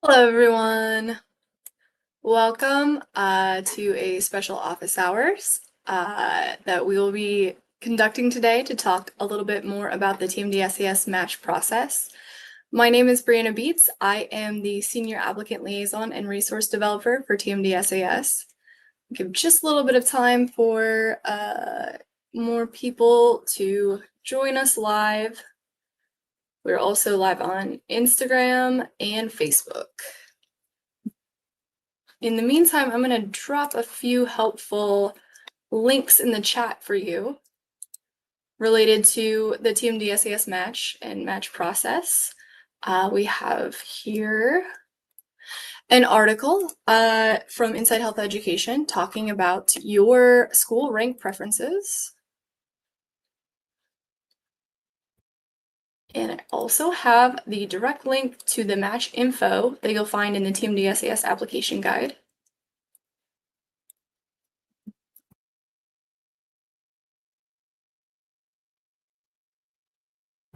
Hello, everyone. Welcome to a special office hours that we will be conducting today to talk a little bit more about the TMDSAS Match process. My name is Brianna Beats. I am the Senior Applicant Liaison and Resource Developer for TMDSAS. Give just a little bit of time for more people to join us live. We're also live on Instagram and Facebook. In the meantime, I'm going to drop a few helpful links in the chat for you related to the TMDSAS match and match process. We have here an article from Inside Health Education talking about your school rank preferences. And I also have the direct link to the match info that you'll find in the TMDSAS application guide.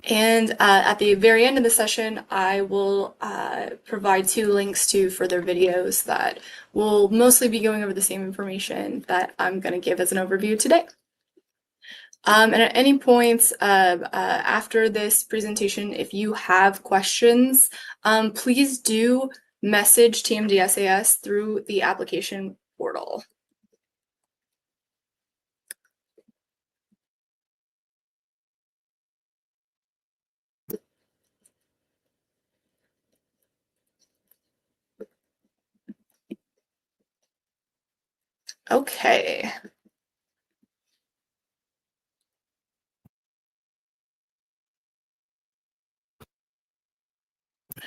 And at the very end of the session, I will provide 2 links to further videos that will mostly be going over the same information that I'm going to give as an overview today. And at any point after this presentation, if you have questions, please do message TMDSAS through the application portal. Okay.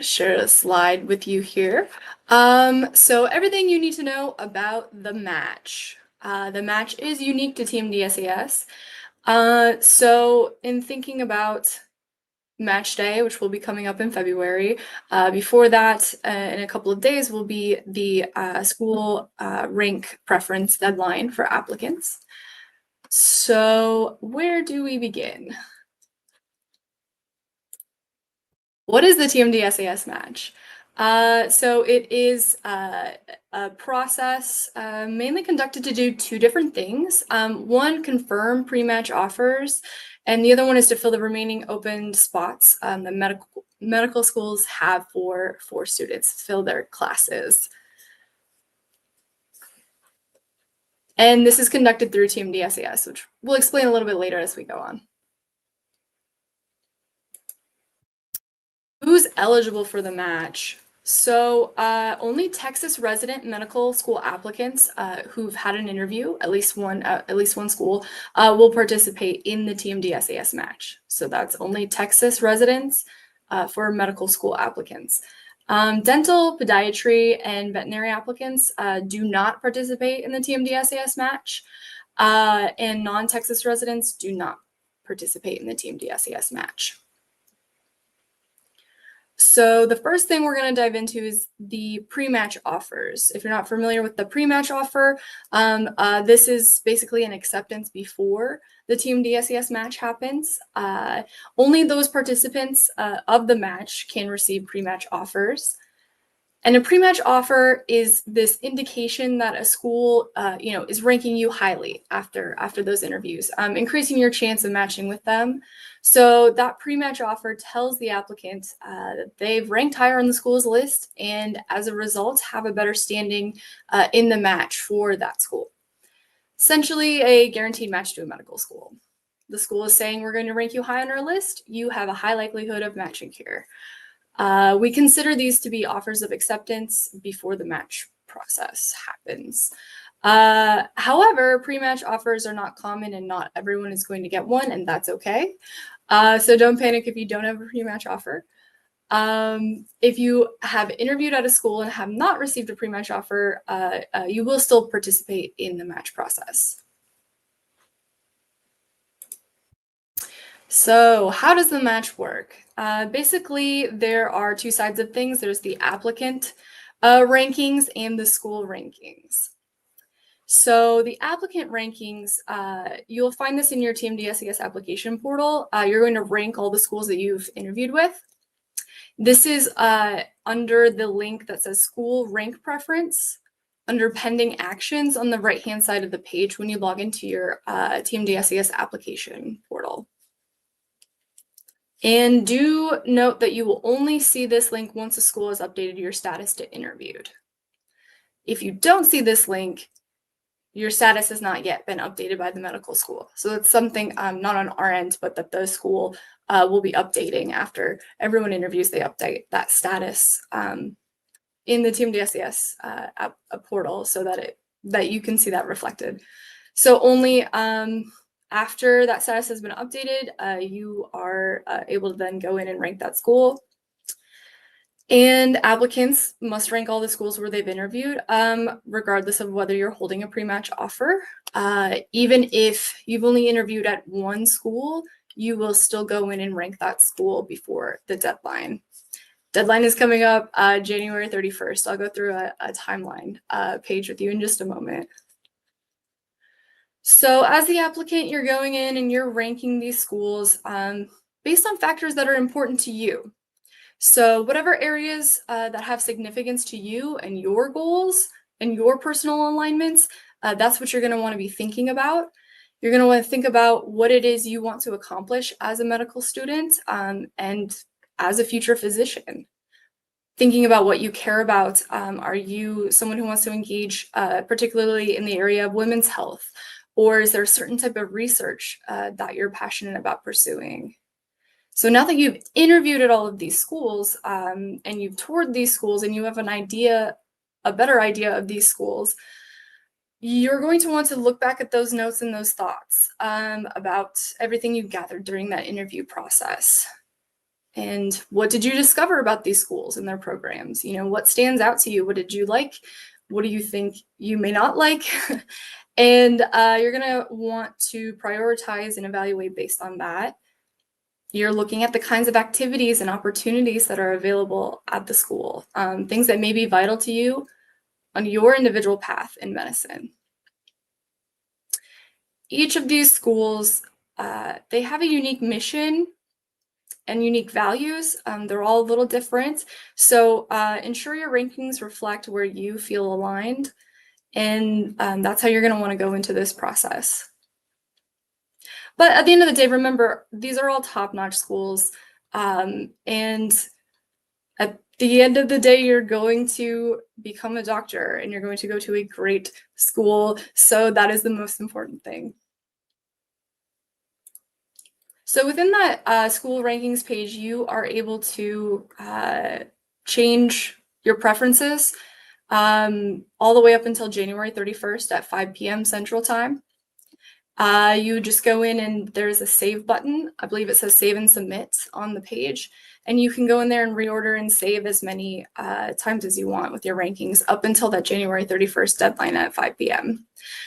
Share a slide with you here. So everything you need to know about the match. The match is unique to TMDSAS. So in thinking about match day, which will be coming up in February, before that, in a couple of days, will be the school rank preference deadline for applicants. So where do we begin? What is the TMDSAS match? So it is a process mainly conducted to do 2 different things. One, confirm pre-match offers, and the other one is to fill the remaining open spots that medical schools have for students to fill their classes. And this is conducted through TMDSAS, which we'll explain a little bit later as we go on. Who's eligible for the match? So only Texas resident medical school applicants who've had an interview, at least one school, will participate in the TMDSAS match. So that's only Texas residents for medical school applicants. Dental, podiatry, and veterinary applicants do not participate in the TMDSAS match, and non-Texas residents do not participate in the TMDSAS match. So the first thing we're going to dive into is the pre-match offers. If you're not familiar with the pre-match offer, this is basically an acceptance before the TMDSAS match happens. Only those participants of the match can receive pre-match offers. And a pre-match offer is this indication that a school, is ranking you highly after those interviews, increasing your chance of matching with them. So that pre-match offer tells the applicant that they've ranked higher on the school's list and as a result have a better standing in the match for that school. Essentially a guaranteed match to a medical school. The school is saying we're going to rank you high on our list. You have a high likelihood of matching here. We consider these to be offers of acceptance before the match process happens. However, pre-match offers are not common and not everyone is going to get one, and that's okay. So don't panic if you don't have a pre-match offer. If you have interviewed at a school and have not received a pre-match offer, you will still participate in the match process. So how does the match work? Basically, there are 2 sides of things. There's the applicant rankings and the school rankings. So the applicant rankings, you'll find this in your TMDSAS application portal. You're going to rank all the schools that you've interviewed with. This is under the link that says School Rank Preference, under Pending Actions on the right-hand side of the page when you log into your TMDSAS application portal. And do note that you will only see this link once a school has updated your status to interviewed. If you don't see this link, your status has not yet been updated by the medical school. So that's something not on our end, but that the school will be updating after everyone interviews. They update that status in the TMDSAS portal so that you can see that reflected. So only after that status has been updated, you are able to then go in and rank that school. And applicants must rank all the schools where they've interviewed, regardless of whether you're holding a pre-match offer. Even if you've only interviewed at one school, you will still go in and rank that school before the deadline. Deadline is coming up January 31st. I'll go through a timeline page with you in just a moment. So as the applicant, you're going in and you're ranking these schools based on factors that are important to you. So whatever areas that have significance to you and your goals and your personal alignments, that's what you're going to want to be thinking about. You're going to want to think about what it is you want to accomplish as a medical student and as a future physician. Thinking about what you care about. Are you someone who wants to engage particularly in the area of women's health? Or is there a certain type of research that you're passionate about pursuing? So now that you've interviewed at all of these schools and you've toured these schools and you have a better idea of these schools, you're going to want to look back at those notes and those thoughts about everything you gathered during that interview process. And what did you discover about these schools and their programs? You know, what stands out to you? What did you like? What do you think you may not like? And you're going to want to prioritize and evaluate based on that. You're looking at the kinds of activities and opportunities that are available at the school, things that may be vital to you on your individual path in medicine. Each of these schools, they have a unique mission and unique values. They're all a little different. So ensure your rankings reflect where you feel aligned. And that's how you're going to want to go into this process. But at the end of the day, remember, these are all top-notch schools. And at the end of the day, you're going to become a doctor and you're going to go to a great school. So that is the most important thing. So within that school rankings page, you are able to change your preferences all the way up until January 31st at 5 p.m. Central Time. You just go in and there's a save button. I believe it says save and submit on the page. And you can go in there and reorder and save as many times as you want with your rankings up until that January 31st deadline at 5 p.m.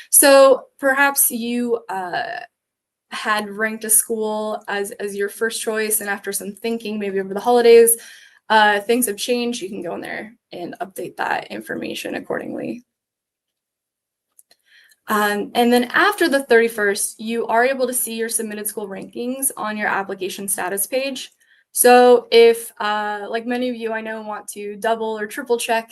So perhaps you had ranked a school as your first choice, and after some thinking, maybe over the holidays, things have changed. You can go in there and update that information accordingly. And then after the 31st, you are able to see your submitted school rankings on your application status page. So if, like many of you I know, want to double or triple check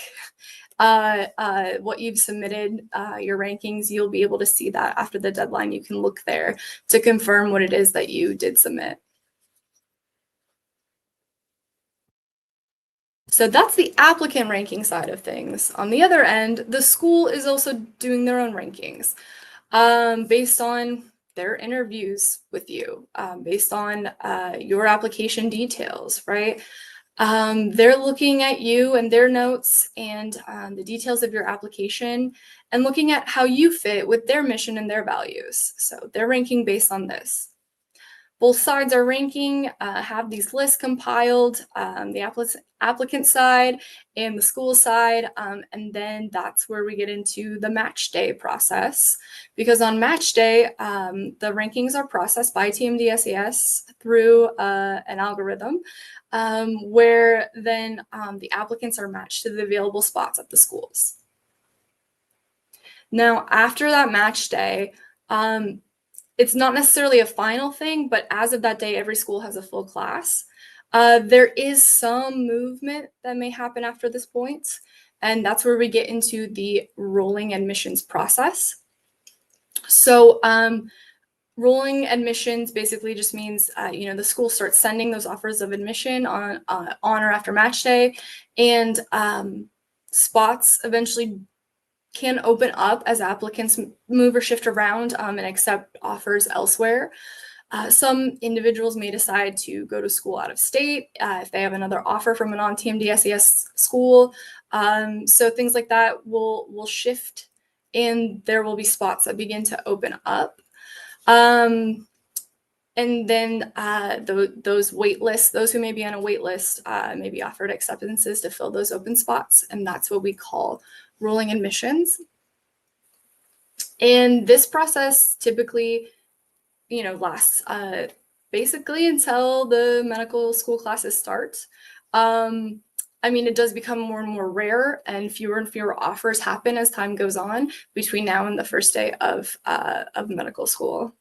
what you've submitted, your rankings, you'll be able to see that after the deadline. You can look there to confirm what it is that you did submit. So that's the applicant ranking side of things. On the other end, the school is also doing their own rankings based on their interviews with you, based on your application details, right? They're looking at you and their notes and the details of your application and looking at how you fit with their mission and their values. So they're ranking based on this. Both sides are ranking, have these lists compiled, the applicant side and the school side, and then that's where we get into the match day process. Because on match day, the rankings are processed by TMDSAS through an algorithm, where then the applicants are matched to the available spots at the schools. Now, after that match day, it's not necessarily a final thing, but as of that day, every school has a full class. There is some movement that may happen after this point, and that's where we get into the rolling admissions process. So rolling admissions basically just means, the school starts sending those offers of admission on or after match day, and spots eventually can open up as applicants move or shift around and accept offers elsewhere. Some individuals may decide to go to school out of state if they have another offer from a non-TMDSAS school. So things like that will shift, and there will be spots that begin to open up. And then those wait lists, those who may be on a wait list may be offered acceptances to fill those open spots, and that's what we call rolling admissions. And this process typically, lasts basically until the medical school classes start. It does become more and more rare, and fewer offers happen as time goes on between now and the first day of medical school.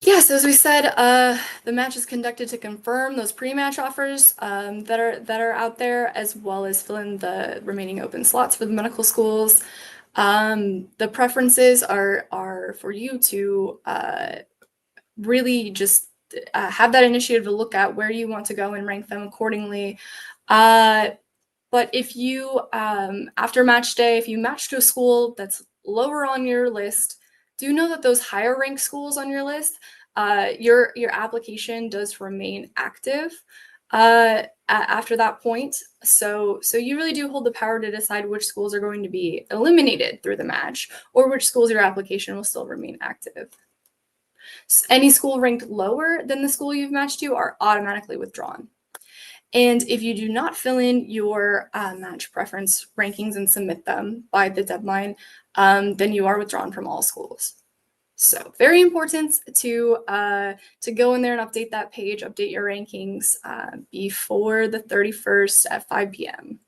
Yes, as we said, the match is conducted to confirm those pre-match offers that are out there, as well as fill in the remaining open slots for the medical schools. The preferences are for you to really just have that initiative to look at where you want to go and rank them accordingly. But if you, after match day, if you match to a school that's lower on your list, do know that those higher ranked schools on your list, your application does remain active after that point. So you really do hold the power to decide which schools are going to be eliminated through the match, or which schools your application will still remain active. So any school ranked lower than the school you've matched to are automatically withdrawn. And if you do not fill in your match preference rankings and submit them by the deadline, then you are withdrawn from all schools. So very important to go in there and update that page, update your rankings before the 31st at 5 p.m.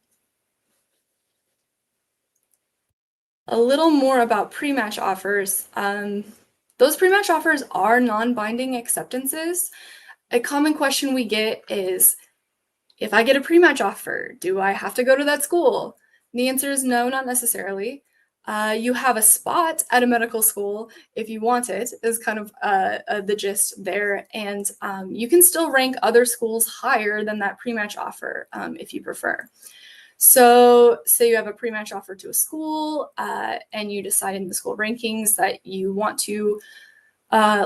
A little more about pre-match offers. Those pre-match offers are non-binding acceptances. A common question we get is, if I get a pre-match offer, do I have to go to that school? And the answer is no, not necessarily. You have a spot at a medical school if you want it, is kind of the gist there. And you can still rank other schools higher than that pre-match offer if you prefer. So say you have a pre-match offer to a school and you decide in the school rankings that you want to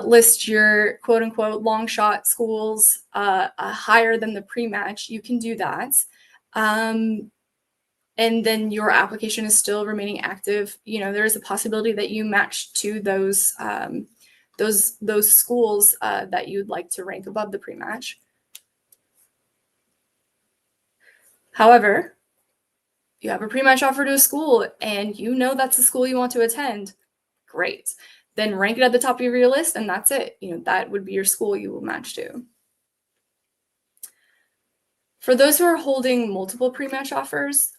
list your quote unquote long shot schools higher than the pre-match, you can do that. And then your application is still remaining active. There is a possibility that you match to those schools that you'd like to rank above the pre-match. However, you have a pre-match offer to a school and that's the school you want to attend. Great. Then rank it at the top of your list, and that's it. That would be your school you will match to. For those who are holding multiple pre-match offers,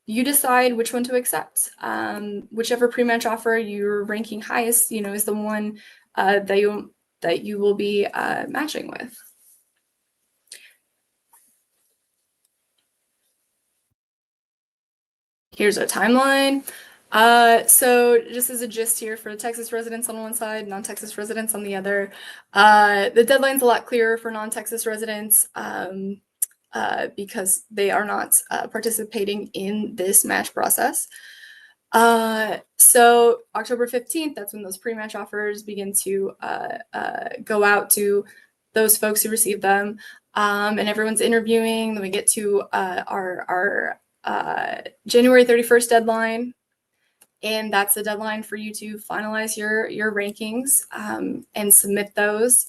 you decide which one to accept. Whichever pre-match offer you're ranking highest, is the one that you will be matching with. Here's a timeline. So just as a gist here, for Texas residents on one side, non-Texas residents on the other, the deadline's a lot clearer for non-Texas residents because they are not participating in this match process. So October 15th, that's when those pre-match offers begin to go out to those folks who receive them, and everyone's interviewing. Then we get to our January 31st deadline, and that's the deadline for you to finalize your rankings and submit those.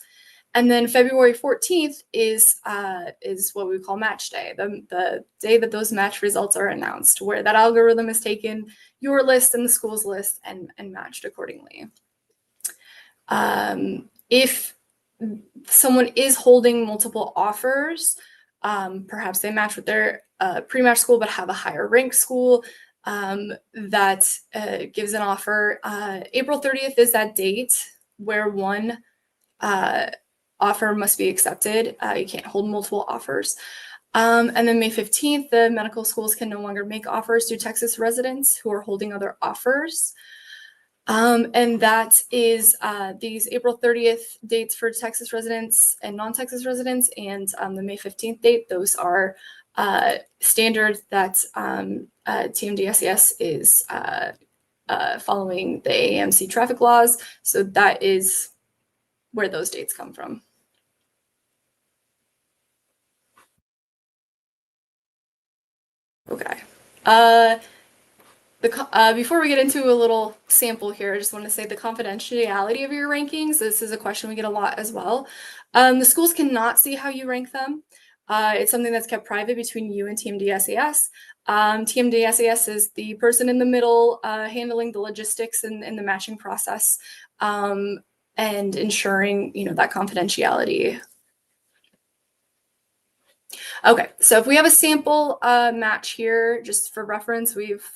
And then February 14th is what we call match day, the day that those match results are announced, where that algorithm has taken your list and the school's list and matched accordingly. If someone is holding multiple offers, perhaps they match with their pre-match school but have a higher ranked school that gives an offer. April 30th is that date where one offer must be accepted. You can't hold multiple offers. And then May 15th, the medical schools can no longer make offers to Texas residents who are holding other offers. And that is these April 30th dates for Texas residents and non-Texas residents, and the May 15th date. Those are standards that TMDSAS is following the AMC traffic laws. So that is where those dates come from. Okay. Before we get into a little sample here, I just want to say the confidentiality of your rankings. This is a question we get a lot as well. The schools cannot see how you rank them. It's something that's kept private between you and TMDSAS. TMDSAS is the person in the middle handling the logistics and the matching process and ensuring, that confidentiality. Okay, so if we have a sample match here, just for reference, we've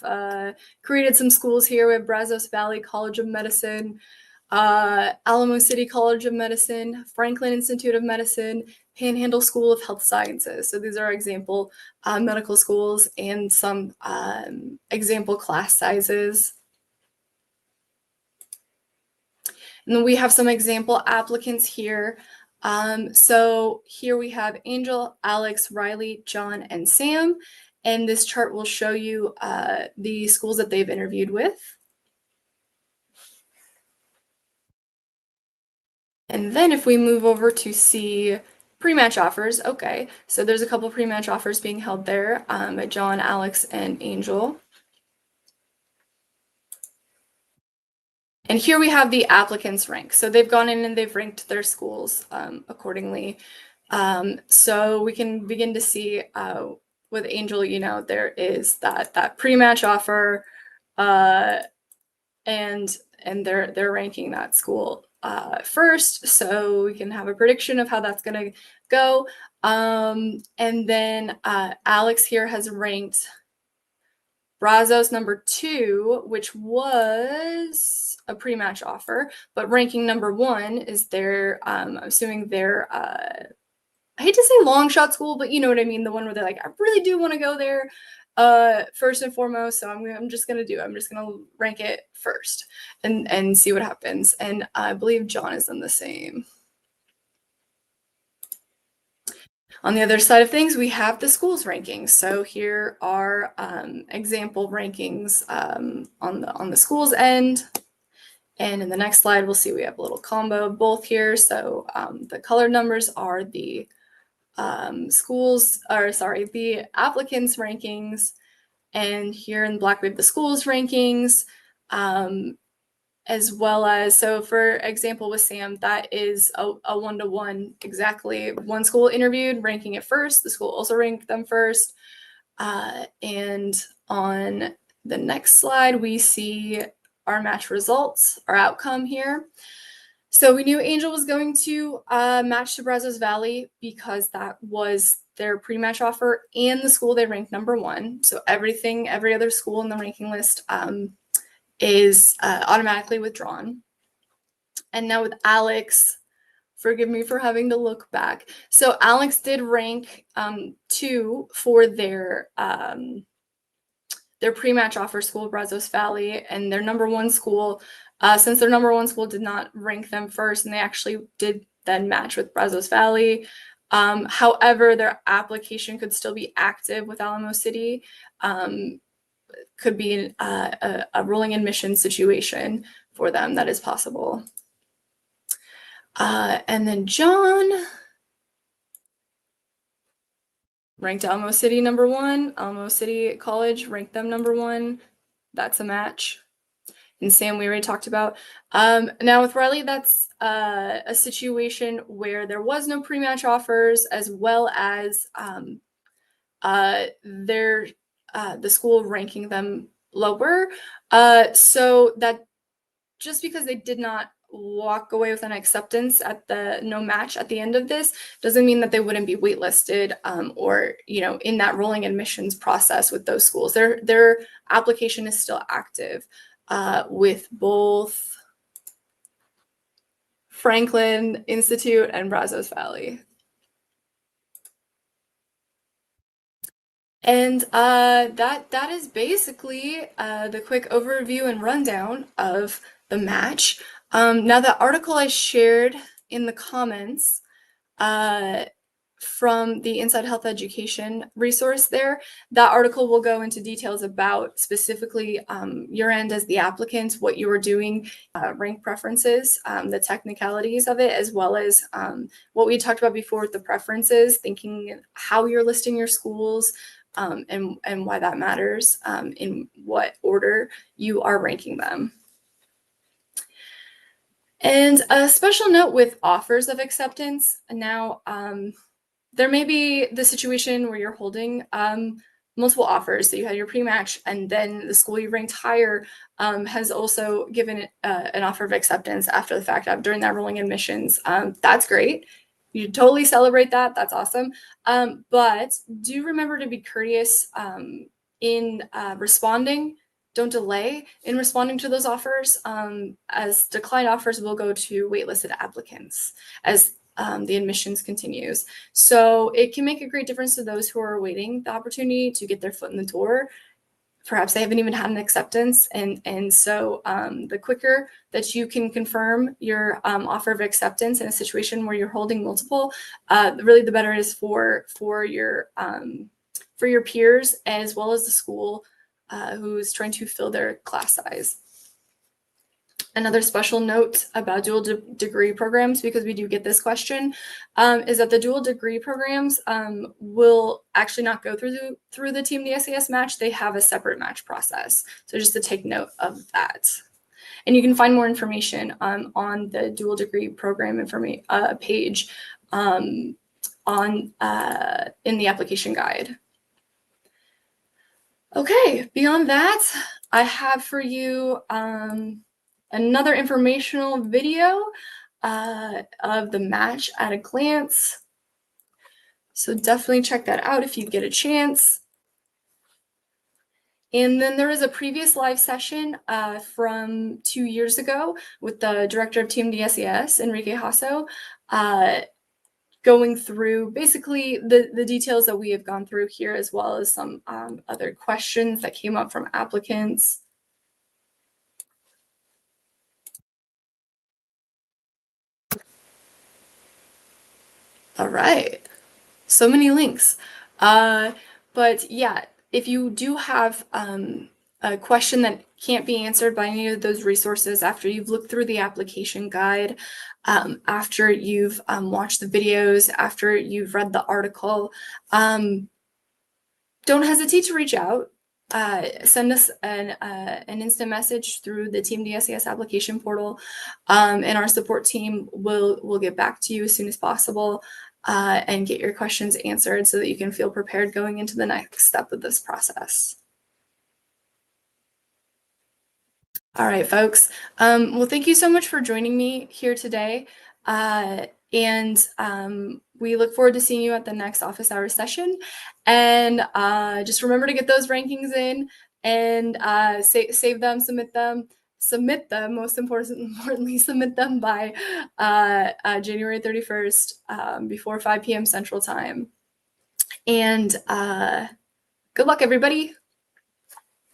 created some schools here. We have Brazos Valley College of Medicine, Alamo City College of Medicine, Franklin Institute of Medicine, Panhandle School of Health Sciences. So these are example medical schools and some example class sizes. And then we have some example applicants here. So here we have Angel, Alex, Riley, John, and Sam. And this chart will show you the schools that they've interviewed with. And then if we move over to see pre-match offers, okay, so there's a couple pre-match offers being held there by John, Alex, and Angel. And here we have the applicants rank. So they've gone in and they've ranked their schools accordingly. So we can begin to see with Angel, there is that pre-match offer and they're ranking that school first. So we can have a prediction of how that's going to go. And then Alex here has ranked Brazos number 2, which was a pre-match offer, but ranking number 1 is their, I'm assuming their, I hate to say long shot school, but you know what I mean? The one where they're like, I really do want to go there first and foremost. So I'm just going to rank it first and see what happens. And I believe John is in the same. On the other side of things, we have the schools rankings. So here are example rankings on the schools end. And in the next slide, we'll see we have a little combo of both here. So the colored numbers are the the applicants rankings. And here in black, we have the schools rankings. As well as, so for example with Sam, that is a one-to-one, exactly. One school interviewed, ranking it first. The school also ranked them first. And on the next slide, we see our match results, our outcome here. So we knew Angel was going to match to Brazos Valley because that was their pre-match offer and the school they ranked number 1. So every other school in the ranking list is automatically withdrawn. And now with Alex, forgive me for having to look back. So Alex did rank 2 for their pre-match offer school, Brazos Valley, and their number 1 school. Since their number 1 school did not rank them first, and they actually did then match with Brazos Valley. However, their application could still be active with Alamo City. Could be a rolling admission situation for them. That is possible. And then John ranked Alamo City number 1. Alamo City College ranked them number 1. That's a match. And Sam, we already talked about. Now with Riley, that's a situation where there was no pre-match offers, as well as the school ranking them lower. So that just because they did not walk away with an acceptance at the no match at the end of this doesn't mean that they wouldn't be waitlisted or in that rolling admissions process with those schools. Their application is still active with both Franklin Institute and Brazos Valley. And that is basically the quick overview and rundown of the match. Now, the article I shared in the comments from the Inside Health Education resource there, that article will go into details about specifically your end as the applicant, what you are doing, rank preferences, the technicalities of it, as well as what we talked about before with the preferences, thinking how you're listing your schools, and why that matters, in what order you are ranking them. And a special note with offers of acceptance. Now, there may be the situation where you're holding multiple offers. So you had your pre-match, and then the school you ranked higher has also given an offer of acceptance after the fact, during that rolling admissions. That's great. You totally celebrate that. That's awesome. But do remember to be courteous in responding. Don't delay in responding to those offers, as declined offers will go to waitlisted applicants as the admissions continues. So it can make a great difference to those who are awaiting the opportunity to get their foot in the door. Perhaps they haven't even had an acceptance. And so the quicker that you can confirm your offer of acceptance in a situation where you're holding multiple, really the better it is for your peers, as well as the school who's trying to fill their class size. Another special note about dual degree programs, because we do get this question, is that the dual degree programs will actually not go through the TMDSAS match. They have a separate match process. So just to take note of that. And you can find more information on the dual degree program page in the application guide. Okay, beyond that, I have for you another informational video of the match at a glance. So definitely check that out if you get a chance. And then there is a previous live session from 2 years ago with the director of TMDSAS, Enrique Hasso, going through basically the details that we have gone through here, as well as some other questions that came up from applicants. All right, so many links. But yeah, if you do have a question that can't be answered by any of those resources after you've looked through the application guide, after you've watched the videos, after you've read the article, don't hesitate to reach out. Send us an instant message through the TMDSAS application portal, and our support team will get back to you as soon as possible and get your questions answered so that you can feel prepared going into the next step of this process. All right, folks. Well, thank you so much for joining me here today. And we look forward to seeing you at the next office hours session. And just remember to get those rankings in and save them, submit them, most importantly, submit them by January 31st before 5 p.m. Central Time. And good luck, everybody.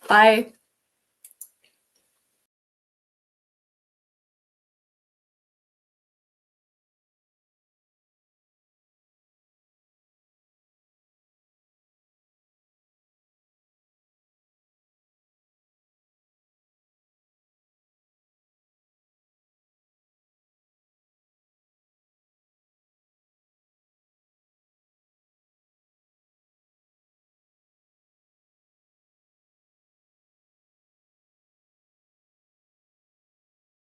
Bye.